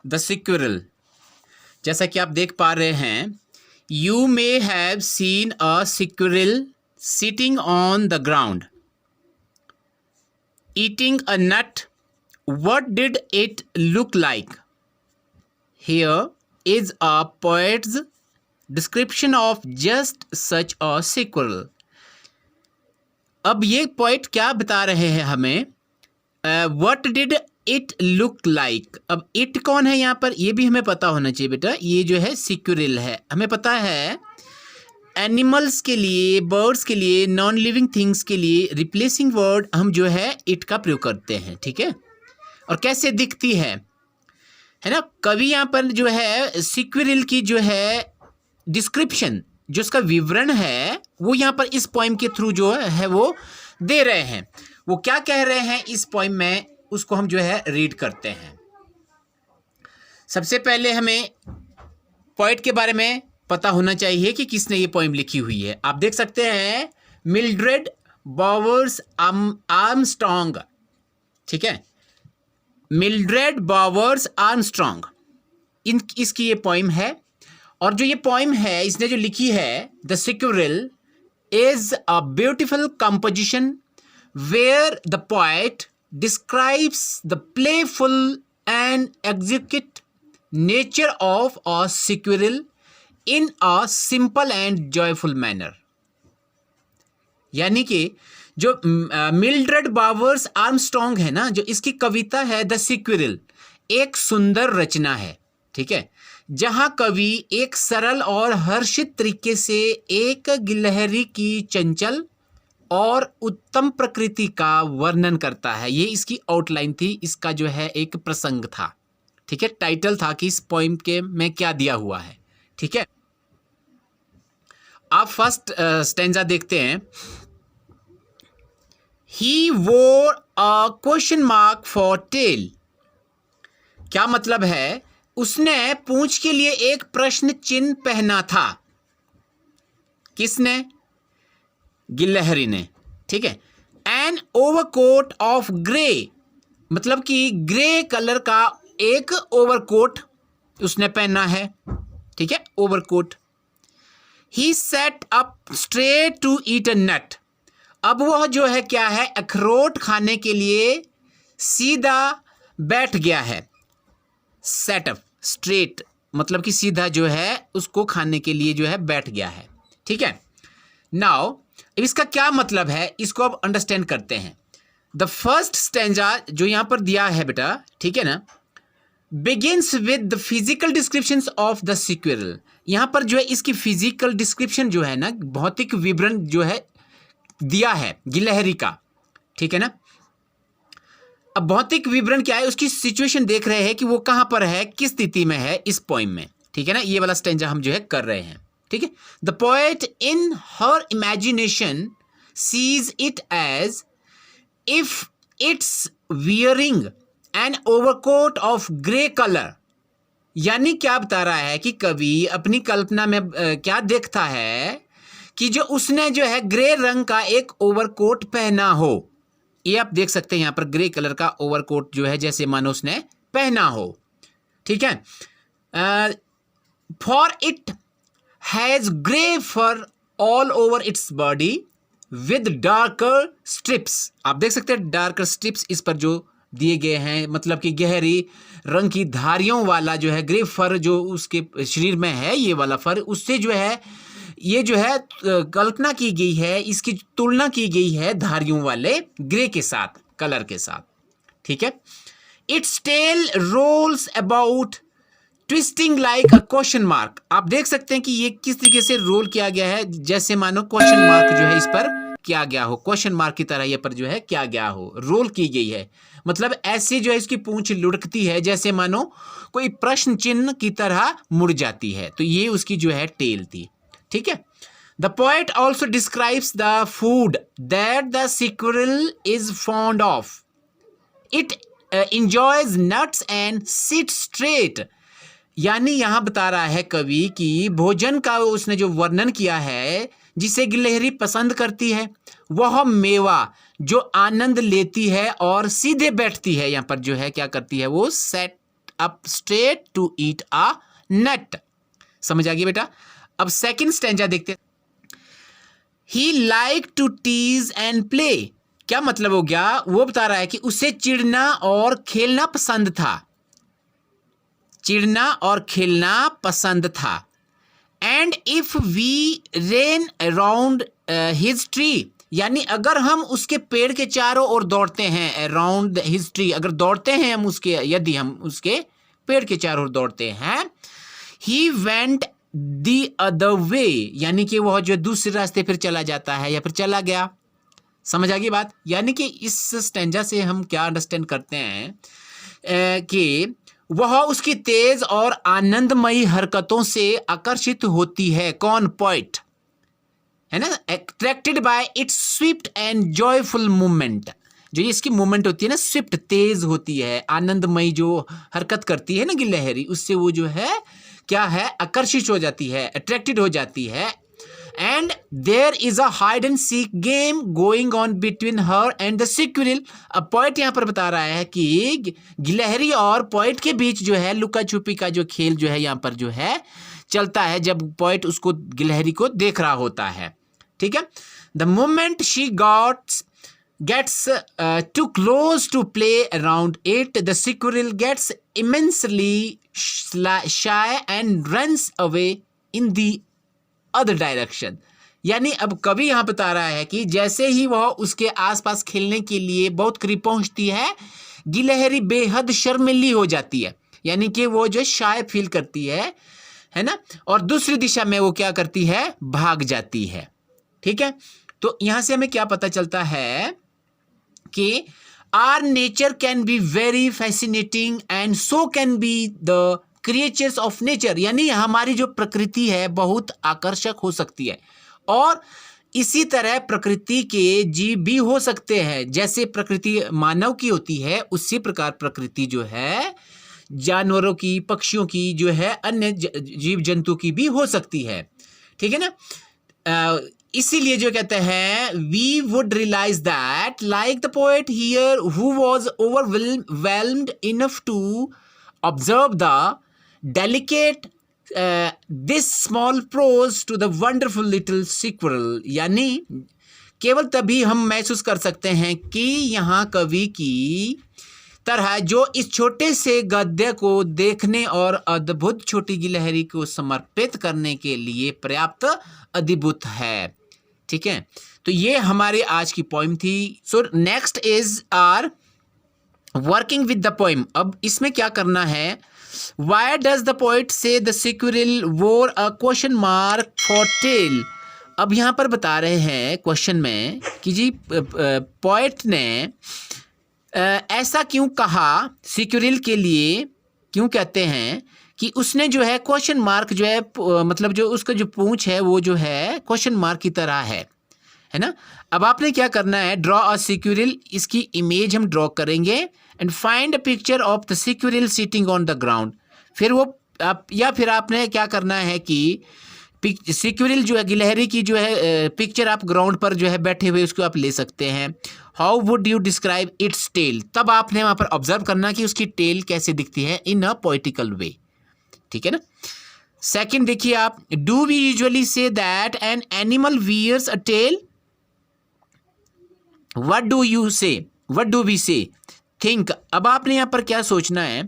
The सिक्विरल। जैसा कि आप देख पा रहे हैं, you may have seen a squirrel sitting on the ground eating a nut. What did it look like? Here is a poet's description of just such a squirrel. अब ये poet क्या बता रहे हैं हमें? What did it look like? अब it कौन है यहाँ पर, ये भी हमें पता होना चाहिए बेटा. ये जो है सिक्विरल है. हमें पता है एनिमल्स के लिए, बर्ड्स के लिए, नॉन लिविंग थिंग्स के लिए रिप्लेसिंग वर्ड हम जो है इट का प्रयोग करते हैं. ठीक है. और कैसे दिखती है ना. कवि यहाँ पर जो है सिक्विरल की जो है डिस्क्रिप्शन, जो उसका विवरण है, वो यहाँ पर इस पोइम के थ्रू जो है वो दे रहे हैं. वो क्या कह रहे हैं इस पोइम में, उसको हम जो है रीड करते हैं. सबसे पहले हमें पोइट के बारे में पता होना चाहिए कि किसने ये पोइम लिखी हुई है. आप देख सकते हैं मिल्ड्रेड बॉवर्स आर्मस्ट्रॉन्ग. ठीक है, मिल्ड्रेड बॉवर्स आर्मस्ट्रॉन्ग, इसकी ये पोइम है. और जो ये पोइम है इसने जो लिखी है, the squirrel is a beautiful composition where the poet describes the playful and execute nature of a squirrel in a simple and joyful manner. यानी कि जो मिल्ड्रेड बॉवर्स आर्मस्ट्रॉन्ग है ना, जो इसकी कविता है द सिक्विरल, एक सुंदर रचना है. ठीक है, जहां कवि एक सरल और हर्षित तरीके से एक गिलहरी की चंचल और उत्तम प्रकृति का वर्णन करता है. ये इसकी आउटलाइन थी, इसका जो है एक प्रसंग था. ठीक है, टाइटल था कि इस पोइम के में क्या दिया हुआ है. ठीक है, आप फर्स्ट स्टेंजा देखते हैं. He wore a question mark for tail. क्या मतलब है? उसने पूंछ के लिए एक प्रश्न चिन्ह पहना था. किसने? गिलहरी ने. ठीक है. An overcoat of grey, मतलब कि ग्रे कलर का एक ओवरकोट उसने पहना है. ठीक है, overcoat. He sat up straight to eat a nut. अब वह जो है क्या है, अखरोट खाने के लिए सीधा बैठ गया है. सेटअप स्ट्रेट मतलब कि सीधा जो है उसको खाने के लिए जो है बैठ गया है. ठीक है. नाउ इसका क्या मतलब है, इसको अब अंडरस्टैंड करते हैं. द फर्स्ट स्टेंजा जो यहाँ पर दिया है बेटा, ठीक है ना, begins with the physical descriptions of the squirrel. यहाँ पर जो है इसकी फिजिकल डिस्क्रिप्शन जो है ना, भौतिक विवरण जो है दिया है गिलहरी का. ठीक है ना. अब भौतिक विवरण क्या है, उसकी सिचुएशन देख रहे हैं कि वो कहां पर है, किस स्थिति में है इस पोइम में. ठीक है ना, ये वाला स्टेंजा हम जो है कर रहे हैं. ठीक है. The poet in her imagination sees it as if it's wearing an overcoat of grey colour. यानी क्या बता रहा है कि कवि अपनी कल्पना में क्या देखता है कि जो उसने जो है ग्रे रंग का एक ओवरकोट पहना हो. ये आप देख सकते हैं यहाँ पर ग्रे कलर का ओवरकोट जो है जैसे मानो उसने पहना हो. ठीक है. For it has grey fur all over its body with darker stripes. आप देख सकते हैं डार्कर स्ट्रिप्स इस पर जो दिए गए हैं, मतलब कि गहरी रंग की धारियों वाला जो है ग्रे फर जो उसके शरीर में है, ये वाला फर, उससे जो है ये जो है कल्पना की गई है, इसकी तुलना की गई है धारियों वाले ग्रे के साथ, कलर के साथ. ठीक है. Its tail rolls about twisting like a question mark. आप देख सकते हैं कि ये किस तरीके से रोल किया गया है, जैसे मानो क्वेश्चन मार्क जो है इस पर किया गया हो, क्वेश्चन मार्क की तरह ये पर जो है किया गया हो, रोल की गई है. मतलब ऐसे जो है इसकी पूंछ लुढ़कती है जैसे मानो कोई प्रश्न चिन्ह की तरह मुड़ जाती है. तो ये उसकी जो है टेल थी. ठीक है. The poet also describes the food that the squirrel is fond of. It enjoys nuts and sits straight. यानी यहाँ बता रहा है कवि कि भोजन का उसने जो वर्णन किया है जिसे गिलहरी पसंद करती है वह मेवा जो आनंद लेती है और सीधे बैठती है। यहाँ पर जो है क्या करती है वो set up straight to eat a nut. समझ आ गई बेटा। अब सेकंड स्टैंजा देखते हैं। He like to tease and play. क्या मतलब हो गया? वो बता रहा है कि उसे चिढ़ना और खेलना पसंद था। चिढ़ना और खेलना पसंद था। And if we ran around his tree, यानी अगर हम उसके पेड़ के चारों ओर दौड़ते हैं, अराउंड हिज ट्री, अगर दौड़ते हैं हम उसके, यदि हम उसके पेड़ के चारों ओर दौड़ते हैं, he went the other way, यानी कि वह जो दूसरे रास्ते फिर चला जाता है या फिर चला गया। समझ आ गई बात? यानी कि इस स्टैंजा से हम क्या अंडरस्टैंड करते हैं कि वह उसकी तेज और आनंदमयी हरकतों से आकर्षित होती है। कौन? पोएट, है ना। Attracted by it's Swift and joyful movement. जो ये इसकी मूवमेंट होती है ना, स्विफ्ट, तेज होती है, आनंदमयी जो हरकत करती है ना गिलहरी, उससे वो जो है क्या है, आकर्षित हो जाती है, अट्रैक्टेड हो जाती है। And there is a hide and seek game going on between her and the squirrel. अब पोएट यहाँ पर बता रहा है कि गिलहरी और पोएट के बीच जो है लुका छुपी का जो खेल जो है यहाँ पर जो है चलता है, जब पोएट उसको, गिलहरी को देख रहा होता है। ठीक है। The moment she gets too close to play around it, the squirrel gets immensely shy and runs away in the other direction। यानी अब कवि यहाँ बता रहा है कि जैसे ही वह उसके आसपास खेलने के लिए बहुत करीब पहुंचती है, गिलहरी बेहद शर्मिली हो जाती है, यानी कि वो जो शाय फील करती है ना, और दूसरी दिशा में वो क्या करती है, भाग जाती है। ठीक है। तो यहां से हमें क्या पता चलता है कि our nature can be very fascinating and so can be the creatures of nature, यानी हमारी जो प्रकृति है बहुत आकर्षक हो सकती है, और इसी तरह प्रकृति के जीव भी हो सकते हैं। जैसे प्रकृति मानव की होती है, उसी प्रकार प्रकृति जो है जानवरों की, पक्षियों की, जो है अन्य जीव जंतु की भी हो सकती है। ठीक है ना। इसीलिए जो कहते हैं, we would realize that like the poet here who was overwhelmed enough to observe the delicate this small prose to the wonderful little squirrel. यानी केवल तभी हम महसूस कर सकते हैं कि यहाँ कवि की तरह जो इस छोटे से गद्य को देखने और अद्भुत छोटी गिलहरी को समर्पित करने के लिए पर्याप्त अद्भुत है। ठीक है। तो ये हमारे आज की पोइम थी। So next is our working with the poem. अब इसमें क्या करना है, why does the poet say the squirrel wore a question mark for tail. अब यहाँ पर बता रहे हैं क्वेश्चन में कि जी पोएट ने ऐसा क्यों कहा, सिक्विरल के लिए क्यों कहते हैं कि उसने जो है क्वेश्चन मार्क जो है, मतलब जो उसका जो पूंछ है वो जो है क्वेश्चन मार्क की तरह है ना। अब आपने क्या करना है, ड्रॉ अ सिक्विरल, इसकी इमेज हम ड्रॉ करेंगे and find a picture of the squirrel sitting on the ground. फिर वो आप, या फिर आपने क्या करना है कि सिक्विरल जो है, गिलहरी की जो है पिक्चर आप ग्राउंड पर जो है बैठे हुए उसको आप ले सकते हैं। How would you describe its tail, तब आपने वहाँ पर ऑब्जर्व करना कि उसकी टेल कैसे दिखती है इन अ पोइटिकल वे। ठीक है ना। सेकंड देखिए आप, do we usually say that an animal wears a tail, what do you say, what do we say, think. अब आपने यहाँ पर क्या सोचना है,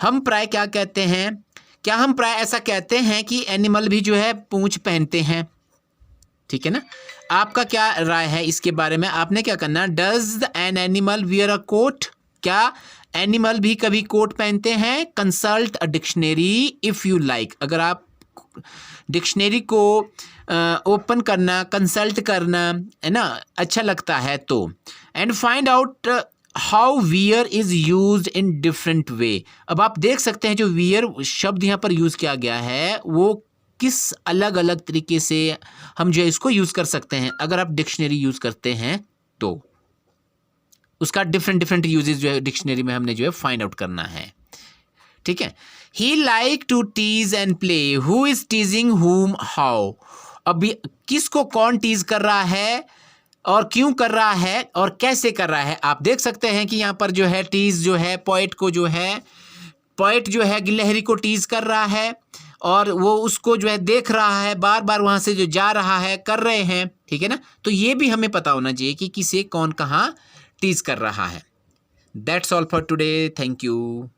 हम प्राय क्या कहते हैं, क्या हम प्राय ऐसा कहते हैं कि एनिमल भी जो है पूंछ पहनते हैं। ठीक है ना। आपका क्या राय है इसके बारे में? आपने क्या करना, does an animal wear a coat, क्या एनिमल भी कभी कोट पहनते हैं। Consult a dictionary if you like, अगर आप डिक्शनरी को ओपन करना, कंसल्ट करना है ना, अच्छा लगता है तो। And find out how wear is used in different way. अब आप देख सकते हैं जो वियर शब्द यहाँ पर यूज़ किया गया है वो किस अलग अलग तरीके से हम जो है इसको यूज़ कर सकते हैं। अगर आप डिक्शनरी यूज़ करते हैं तो उसका डिफरेंट यूजेस जो है डिक्शनरी में हमने जो है फाइंड आउट करना है। ठीक है। He like to tease and play, who is teasing whom how. अभी किसको कौन टीज कर रहा है और क्यों कर रहा है और कैसे कर रहा है। आप देख सकते हैं कि यहाँ पर जो है टीज जो है पोएट को जो है पोएट जो है गिलहरी को टीज कर रहा है और वो उसको जो है देख रहा है, बार बार वहाँ से जो जा रहा है, कर रहे हैं, ठीक है ना। तो ये भी हमें पता होना चाहिए कि किसे कौन कहाँ टीज कर रहा है। That's all for today, thank you.